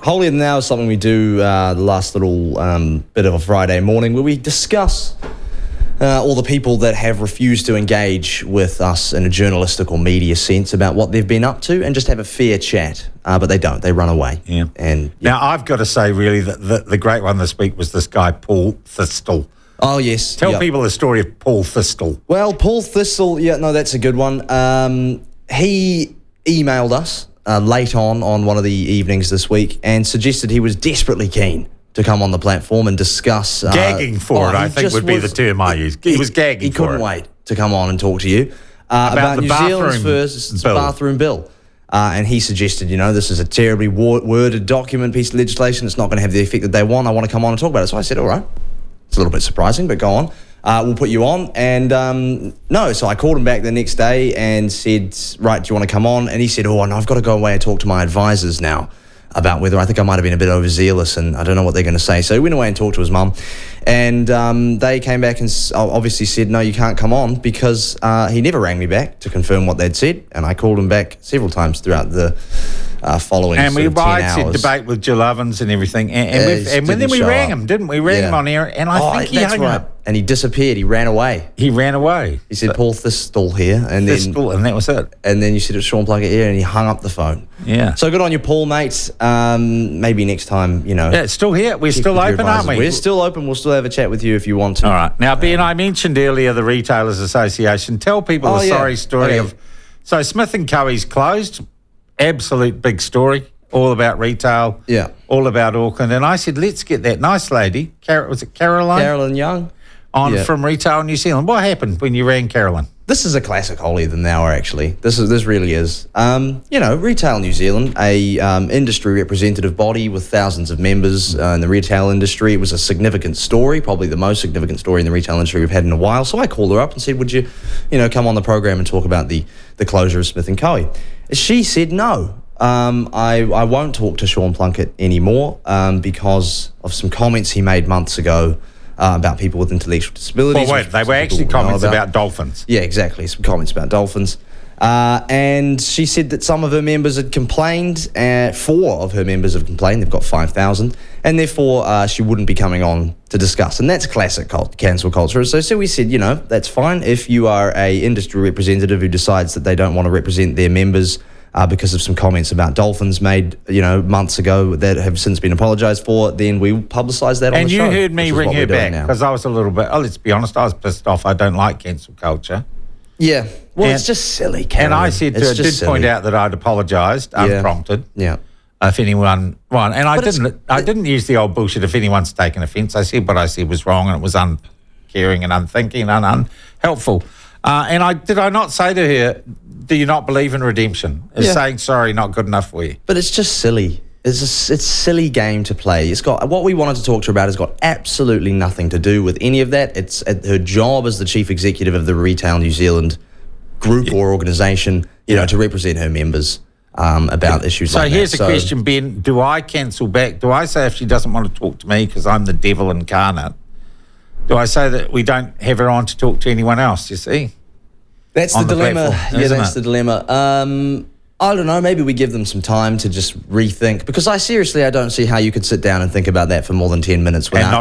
Holier Than Thou is something we do the last little bit of a Friday morning where we discuss all the people that have refused to engage with us in a journalistic or media sense about what they've been up to and just have a fair chat. But they don't. They run away. Yeah. And Now, I've got to say, really, that the great one this week was this guy, Paul Thistle. Oh, yes. Tell people the story of Paul Thistle. Well, Paul Thistle, that's a good one. He emailed us late on one of the evenings this week and suggested he was desperately keen to come on the platform and discuss... gagging for it, I think would be the term I used. He was gagging for it. He couldn't wait to come on and talk to you about the New Zealand's first bathroom bill. And he suggested, this is a terribly worded document, piece of legislation. It's not going to have the effect that they want. I want to come on and talk about it. So I said, all right. It's a little bit surprising, but go on. We'll put you on. And so I called him back the next day and said, right, do you want to come on? And he said, no, I've got to go away and talk to my advisors now about whether I think I might have been a bit overzealous and I don't know what they're going to say. So he went away and talked to his mum. And they came back and obviously said, no, you can't come on because he never rang me back to confirm what they'd said. And I called him back several times throughout the following and we 10 hours. said debate with Jill Ovens and everything. And then we rang him, didn't we? We rang him on air. And I think he hung up. And he disappeared. He ran away. He said, Paul Thistle here. And that was it. And then you said it's Sean Plunket here and he hung up the phone. Yeah. So good on you, Paul, mate. Maybe next time, Yeah, it's still here. We're still open, aren't we? We're still open. We'll still have a chat with you if you want to. All right. Now, Ben, I mentioned earlier the Retailers Association. Tell people the sorry story of... So Smith & Co.'s closed. Absolute big story. All about retail. Yeah. All about Auckland. And I said, let's get that nice lady, was it Caroline? Carolyn Young. On from Retail New Zealand. What happened when you rang Carolyn? This is a classic Holier Than Thou, actually. This really is. Retail New Zealand, a industry representative body with thousands of members in the retail industry. It was a significant story, probably the most significant story in the retail industry we've had in a while. So I called her up and said, would you, come on the program and talk about the closure of Smith & Co. She said no. I won't talk to Sean Plunket anymore because of some comments he made months ago about people with intellectual disabilities. Well, wait, they were actually comments about dolphins. Yeah, exactly, some comments about dolphins. And she said that some of her members had complained, 4 of her members have complained, they've got 5,000, and therefore she wouldn't be coming on to discuss. And that's classic cancel culture. So we said, that's fine if you are a industry representative who decides that they don't want to represent their members because of some comments about dolphins made, months ago that have since been apologised for, then we publicise that on the show. And you heard me ring her back because I was a little bit, let's be honest, I was pissed off. I don't like cancel culture. Yeah. Well, it's just silly, Cameron. And I said to her, did point out that I'd apologised, unprompted. Yeah. If anyone, and I didn't use the old bullshit if anyone's taken offence. I said what I said was wrong and it was uncaring and unthinking and unhelpful. And did I not say to her, do you not believe in redemption? Is saying sorry not good enough for you? But it's just silly. It's a silly game to play. It's got what we wanted to talk to her about has got absolutely nothing to do with any of that. It's her job as the chief executive of the Retail New Zealand group or organisation, to represent her members about issues like that. So here's a question, Ben. Do I cancel back? Do I say if she doesn't want to talk to me because I'm the devil incarnate? Do I say that we don't have her on to talk to anyone else, you see? That's the dilemma. That's the dilemma. I don't know, maybe we give them some time to just rethink, because I don't see how you could sit down and think about that for more than 10 minutes without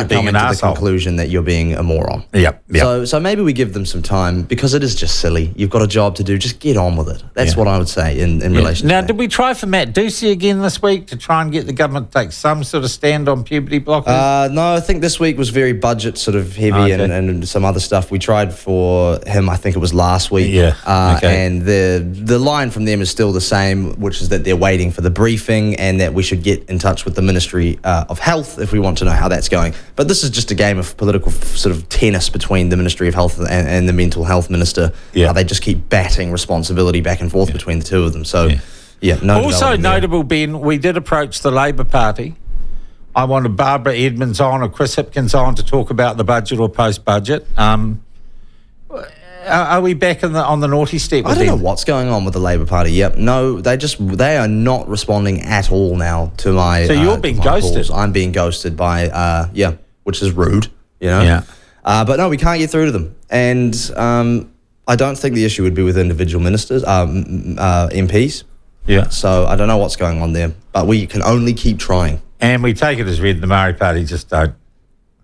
coming to the conclusion that you're being a moron. Yep. So maybe we give them some time, because it is just silly. You've got a job to do, just get on with it. That's what I would say in relation to that. Now, did we try for Matt Ducey again this week to try and get the government to take some sort of stand on puberty blockers? No, I think this week was very budget sort of heavy and some other stuff. We tried for him, I think it was last week. And the line from them is still the same, which is that they're waiting for the briefing and that we should get in touch with the Ministry of Health if we want to know how that's going. But this is just a game of political sort of tennis between the Ministry of Health and the Mental Health Minister. They just keep batting responsibility back and forth between the two of them. So, also notable, Ben, we did approach the Labour Party. I wanted Barbara Edmonds on or Chris Hipkins on to talk about the budget or post-budget. Are we back on the naughty step? I don't know what's going on with the Labour Party. Yep, no, they are not responding at all now to my. So you're being ghosted. Calls. I'm being ghosted by which is rude, but no, we can't get through to them, and I don't think the issue would be with individual ministers, MPs. Yeah. So I don't know what's going on there, but we can only keep trying. And we take it as read the Māori Party just don't.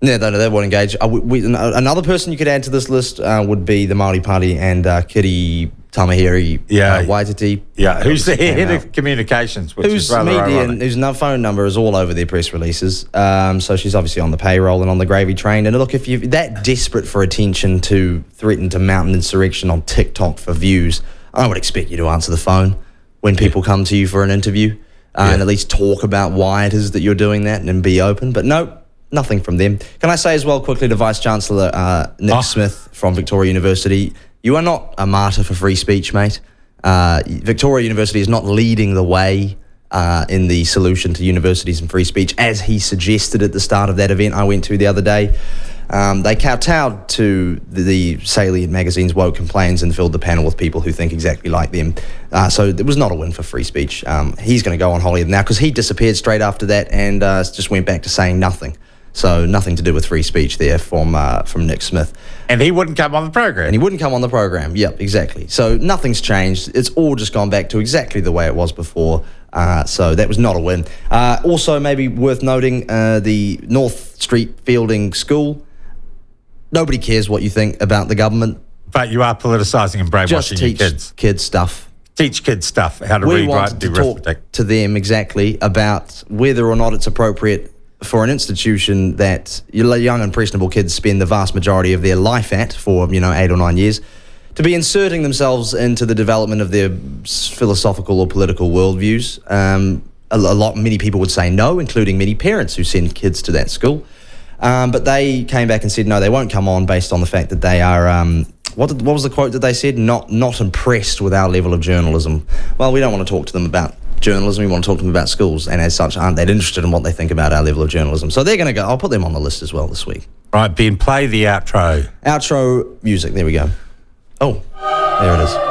Yeah, they won't engage. Another person you could add to this list would be the Māori Party and Kiri Tamahiri Waititi. Yeah, who's the head of communications, which is rather ironic. Whose phone number is all over their press releases. So she's obviously on the payroll and on the gravy train. And look, if you're that desperate for attention to threaten to mount an insurrection on TikTok for views, I would expect you to answer the phone when people come to you for an interview and at least talk about why it is that you're doing that and be open. But no, nothing from them. Can I say as well quickly to Vice-Chancellor Nick Smith from Victoria University, you are not a martyr for free speech, mate. Victoria University is not leading the way in the solution to universities and free speech, as he suggested at the start of that event I went to the other day. They kowtowed to the salient magazine's woke complaints and filled the panel with people who think exactly like them. So it was not a win for free speech. He's going to go on Holier Than Thou because he disappeared straight after that and just went back to saying nothing. So nothing to do with free speech there from Nick Smith. And he wouldn't come on the program. Yep, exactly. So nothing's changed. It's all just gone back to exactly the way it was before. So that was not a win. Also, maybe worth noting, the North Street Fielding School. Nobody cares what you think about the government. But you are politicising and brainwashing your kids. Just teach kids stuff. Teach kids stuff, how to read, write, and do arithmetic. We want to talk to them exactly about whether or not it's appropriate for an institution that young impressionable kids spend the vast majority of their life at for 8 or 9 years to be inserting themselves into the development of their philosophical or political worldviews. Many people would say no, including many parents who send kids to that school. But they came back and said no, they won't come on based on the fact that they are what was the quote that they said? Not impressed with our level of journalism. Well, we don't want to talk to them about journalism. We want to talk to them about schools, and as such aren't that interested in what they think about our level of journalism. So they're going to go. I'll put them on the list as well this week. Right, Ben, play the outro. Outro music. There we go. Oh, there it is.